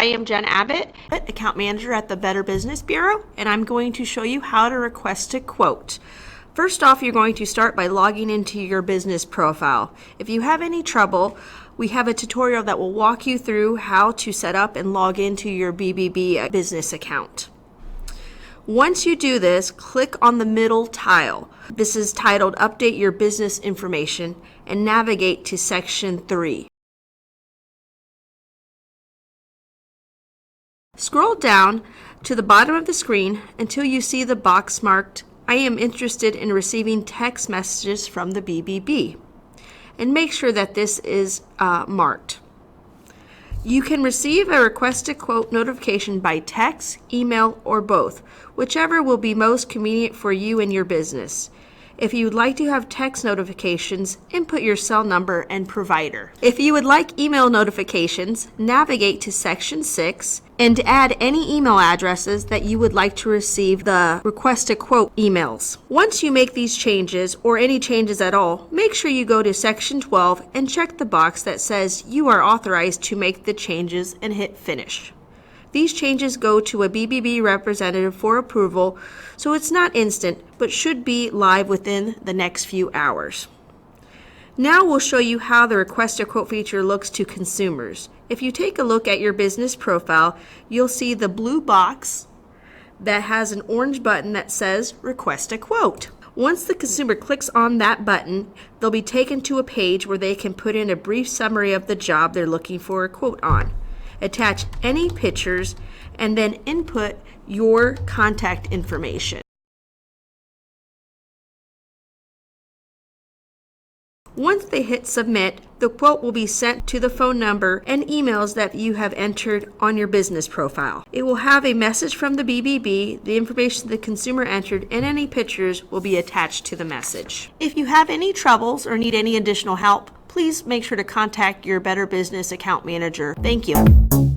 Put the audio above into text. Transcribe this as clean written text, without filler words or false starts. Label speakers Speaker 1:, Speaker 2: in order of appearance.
Speaker 1: I am Jen Abbott, Account Manager at the Better Business Bureau, and I'm going to show you how to request a quote. First off, you're going to start by logging into your business profile. If you have any trouble, we have a tutorial that will walk you through how to set up and log into your BBB business account. Once you do this, click on the middle tile. This is titled Update Your Business Information, and navigate to Section 3. Scroll down to the bottom of the screen until you see the box marked I am interested in receiving text messages from the BBB, and make sure that this is marked. You can receive a request-a-quote notification by text, email, or both, whichever will be most convenient for you and your business. If you would like to have text notifications, input your cell number and provider. If you would like email notifications, navigate to Section 6 and add any email addresses that you would like to receive the request-a-quote emails. Once you make these changes, or any changes at all, make sure you go to Section 12 and check the box that says you are authorized to make the changes and hit Finish. These changes go to a BBB representative for approval, so it's not instant, but should be live within the next few hours. Now we'll show you how the request-a-quote feature looks to consumers. If you take a look at your business profile, you'll see the blue box that has an orange button that says Request a Quote. Once the consumer clicks on that button, they'll be taken to a page where they can put in a brief summary of the job they're looking for a quote on. Attach any pictures, and then input your contact information. Once they hit submit, the quote will be sent to the phone number and emails that you have entered on your business profile. It will have a message from the BBB, the information the consumer entered, and any pictures will be attached to the message. If you have any troubles or need any additional help, please make sure to contact your Better Business account manager. Thank you.